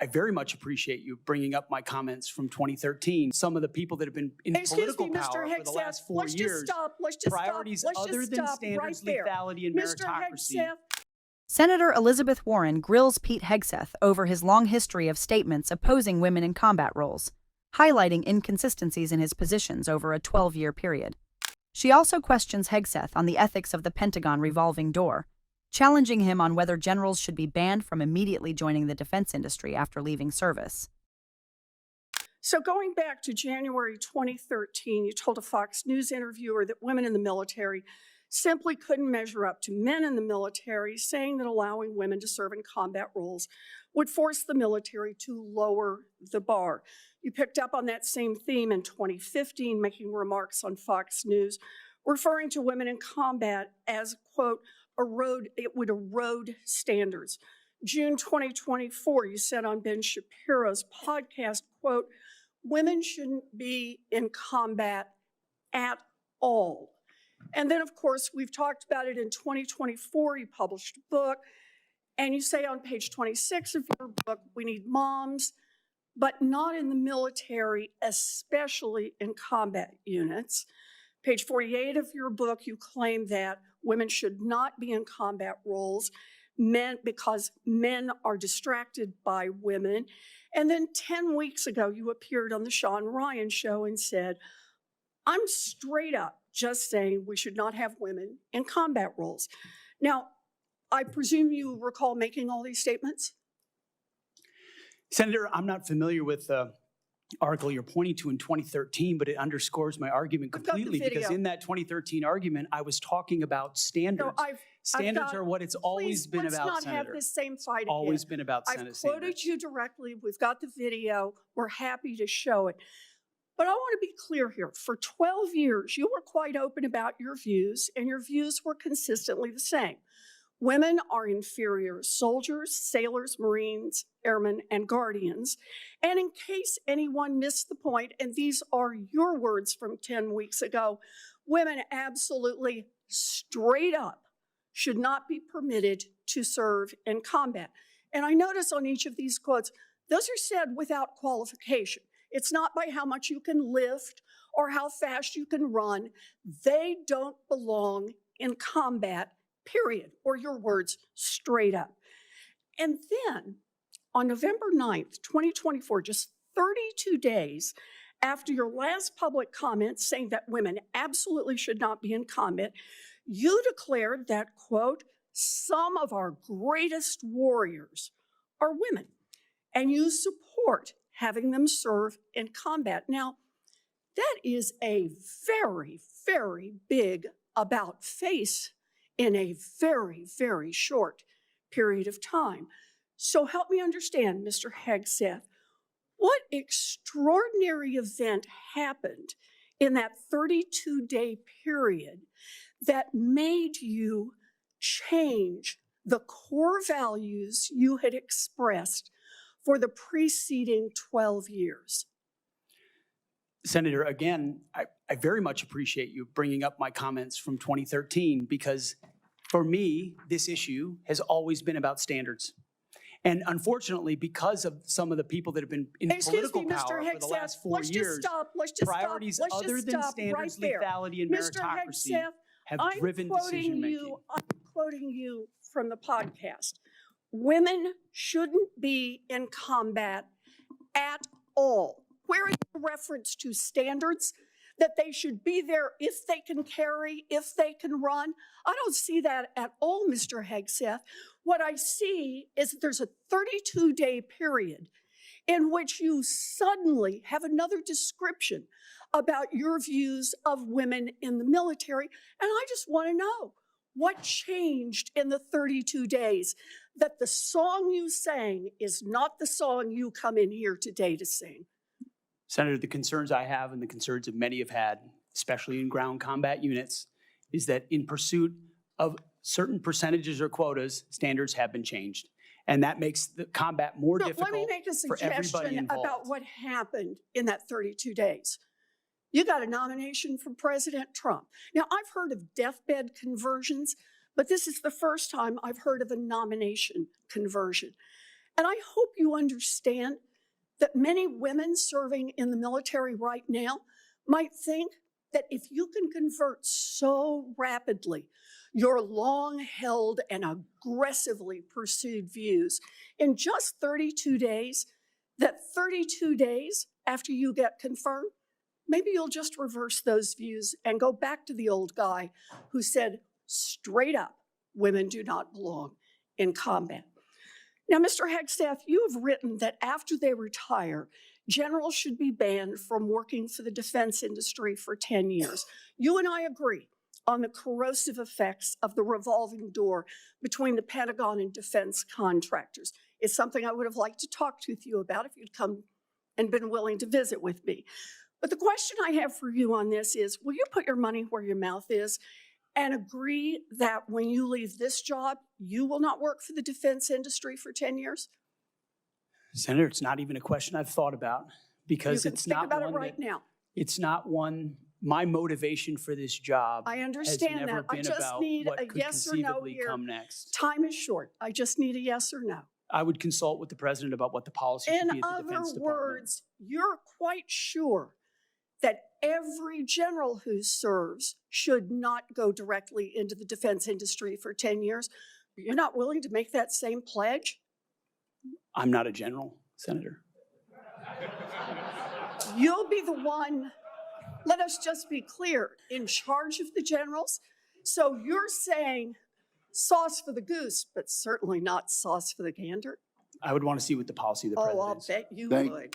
I very much appreciate you bringing up my comments from 2013. Some of the people that have been in political power for the last 4 years, priorities other than standards, lethality, and meritocracy. Senator Elizabeth Warren grills Pete Hegseth over his long history of statements opposing women in combat roles, highlighting inconsistencies in his positions over a 12-year period. She also questions Hegseth on the ethics of the Pentagon revolving door, challenging him on whether generals should be banned from immediately joining the defense industry after leaving service. So going back to January 2013, you told a Fox News interviewer that women in the military simply couldn't measure up to men in the military, saying that allowing women to serve in combat roles would force the military to lower the bar. You picked up on that same theme in 2015, making remarks on Fox News, referring to women in combat as, quote, it would erode standards. June 2024, you said on Ben Shapiro's podcast, quote, women shouldn't be in combat at all. And then, of course, we've talked about it in 2024. You published a book, and you say on page 26 of your book, we need moms, but not in the military, especially in combat units. Page 48 of your book, you claim that women should not be in combat roles because men are distracted by women. And then 10 weeks ago, you appeared on the Sean Ryan show and said, I'm straight up just saying we should not have women in combat roles. Now, I presume you recall making all these statements? Senator, I'm not familiar with the article you're pointing to in 2013, but it underscores my argument completely, because in that 2013 argument, I was talking about standards. No, standards are what it's always been about, Senator. Let's not have this same fight again. Always been about Senate standards. I've quoted you directly. We've got the video. We're happy to show it. But I want to be clear here. For 12 years, you were quite open about your views, and your views were consistently the same. Women are inferior soldiers, sailors, Marines, airmen, and guardians. And in case anyone missed the point, and these are your words from 10 weeks ago, women absolutely straight up should not be permitted to serve in combat. And I notice on each of these quotes, those are said without qualification. It's not by how much you can lift or how fast you can run. They don't belong in combat, period, or your words, straight up. And then on November 9th, 2024, just 32 days after your last public comment saying that women absolutely should not be in combat, you declared that, quote, some of our greatest warriors are women, and you support having them serve in combat. Now, that is a very, very big about face in a very, very short period of time. So help me understand, Mr. Hegseth, what extraordinary event happened in that 32-day period that made you change the core values you had expressed for the preceding 12 years? Senator, again, I very much appreciate you bringing up my comments from 2013, because for me, this issue has always been about standards. And unfortunately, because of some of the people that have been in political power for the last 4 years, priorities other than standards, lethality, and meritocracy have driven decision-making. I'm quoting you from the podcast. Women shouldn't be in combat at all. Where is the reference to standards, that they should be there if they can carry, if they can run? I don't see that at all, Mr. Hegseth. What I see is that there's a 32-day period in which you suddenly have another description about your views of women in the military. And I just want to know, what changed in the 32 days that the song you sang is not the song you come in here today to sing? Senator, the concerns I have, and the concerns that many have had, especially in ground combat units, is that in pursuit of certain percentages or quotas, standards have been changed. And that makes the combat more difficult for everybody involved. Let me make a suggestion about what happened in that 32 days. You got a nomination from President Trump. Now, I've heard of deathbed conversions, but this is the first time I've heard of a nomination conversion. And I hope you understand that many women serving in the military right now might think that if you can convert so rapidly your long-held and aggressively pursued views in just 32 days, that 32 days after you get confirmed, maybe you'll just reverse those views and go back to the old guy who said straight up, women do not belong in combat. Now, Mr. Hegseth, you have written that after they retire, generals should be banned from working for the defense industry for 10 years. You and I agree on the corrosive effects of the revolving door between the Pentagon and defense contractors. It's something I would have liked to talk with you about if you'd come and been willing to visit with me. But the question I have for you on this is, will you put your money where your mouth is and agree that when you leave this job, you will not work for the defense industry for 10 years? Senator, it's not even a question I've thought about because You can it's think not about one it right that, now. it's not one, my motivation for this job I has understand never that. I been just about need what a could yes or no conceivably here. come next. Time is short. I just need a yes or no. I would consult with the president about what the policy should In be at the Defense other Department. words, you're quite sure that every general who serves should not go directly into the defense industry for 10 years. But you're not willing to make that same pledge? I'm not a general, Senator. You'll be the one, let us just be clear, in charge of the generals. So you're saying sauce for the goose, but certainly not sauce for the gander? I would want to see what the policy of the Oh, president I'll is. bet you Thank- would.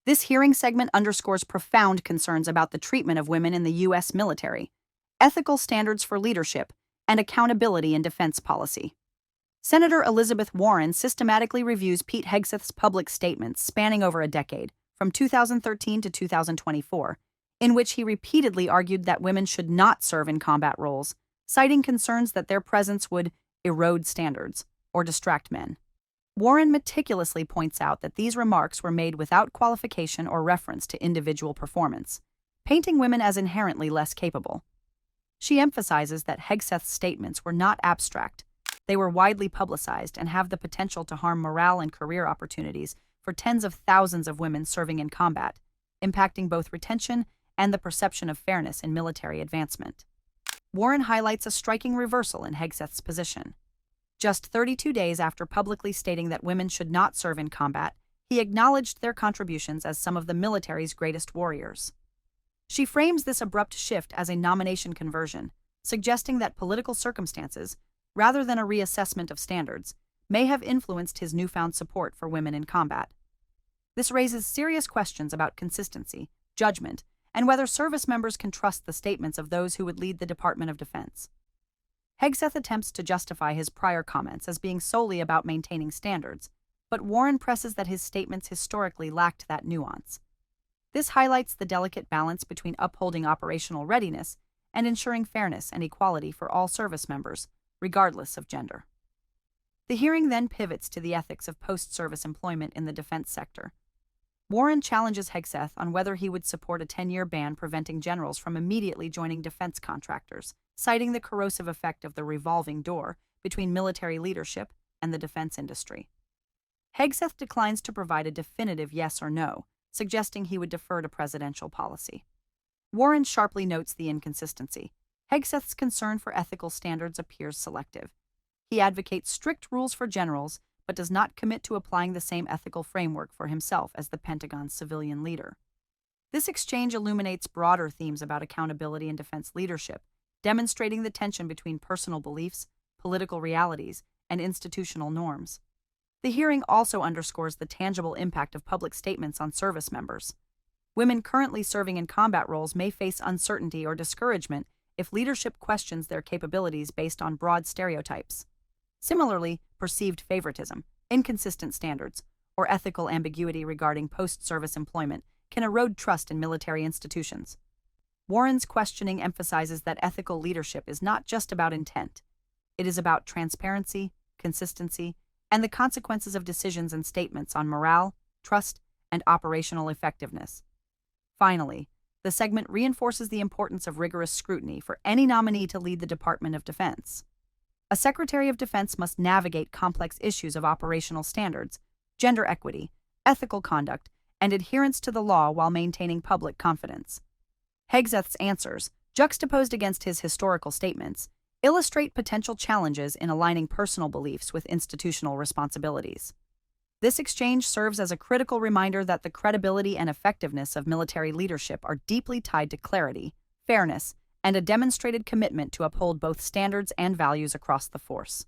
This hearing segment underscores profound concerns about the treatment of women in the U.S. military, ethical standards for leadership, and accountability in defense policy. Senator Elizabeth Warren systematically reviews Pete Hegseth's public statements spanning over a decade, from 2013 to 2024, in which he repeatedly argued that women should not serve in combat roles, citing concerns that their presence would erode standards or distract men. Warren meticulously points out that these remarks were made without qualification or reference to individual performance, painting women as inherently less capable. She emphasizes that Hegseth's statements were not abstract. They were widely publicized and have the potential to harm morale and career opportunities for tens of thousands of women serving in combat, impacting both retention and the perception of fairness in military advancement. Warren highlights a striking reversal in Hegseth's position. Just 32 days after publicly stating that women should not serve in combat, he acknowledged their contributions as some of the military's greatest warriors. She frames this abrupt shift as a nomination conversion, suggesting that political circumstances, rather than a reassessment of standards, may have influenced his newfound support for women in combat. This raises serious questions about consistency, judgment, and whether service members can trust the statements of those who would lead the Department of Defense. Hegseth attempts to justify his prior comments as being solely about maintaining standards, but Warren presses that his statements historically lacked that nuance. This highlights the delicate balance between upholding operational readiness and ensuring fairness and equality for all service members, regardless of gender. The hearing then pivots to the ethics of post-service employment in the defense sector. Warren challenges Hegseth on whether he would support a 10-year ban preventing generals from immediately joining defense contractors, citing the corrosive effect of the revolving door between military leadership and the defense industry. Hegseth declines to provide a definitive yes or no, suggesting he would defer to presidential policy. Warren sharply notes the inconsistency. Hegseth's concern for ethical standards appears selective. He advocates strict rules for generals, but does not commit to applying the same ethical framework for himself as the Pentagon's civilian leader. This exchange illuminates broader themes about accountability and defense leadership, demonstrating the tension between personal beliefs, political realities, and institutional norms. The hearing also underscores the tangible impact of public statements on service members. Women currently serving in combat roles may face uncertainty or discouragement if leadership questions their capabilities based on broad stereotypes. Similarly, perceived favoritism, inconsistent standards, or ethical ambiguity regarding post-service employment can erode trust in military institutions. Warren's questioning emphasizes that ethical leadership is not just about intent. It is about transparency, consistency, and the consequences of decisions and statements on morale, trust, and operational effectiveness. Finally, the segment reinforces the importance of rigorous scrutiny for any nominee to lead the Department of Defense. A Secretary of Defense must navigate complex issues of operational standards, gender equity, ethical conduct, and adherence to the law while maintaining public confidence. Hegseth's answers, juxtaposed against his historical statements, illustrate potential challenges in aligning personal beliefs with institutional responsibilities. This exchange serves as a critical reminder that the credibility and effectiveness of military leadership are deeply tied to clarity, fairness, and a demonstrated commitment to uphold both standards and values across the force.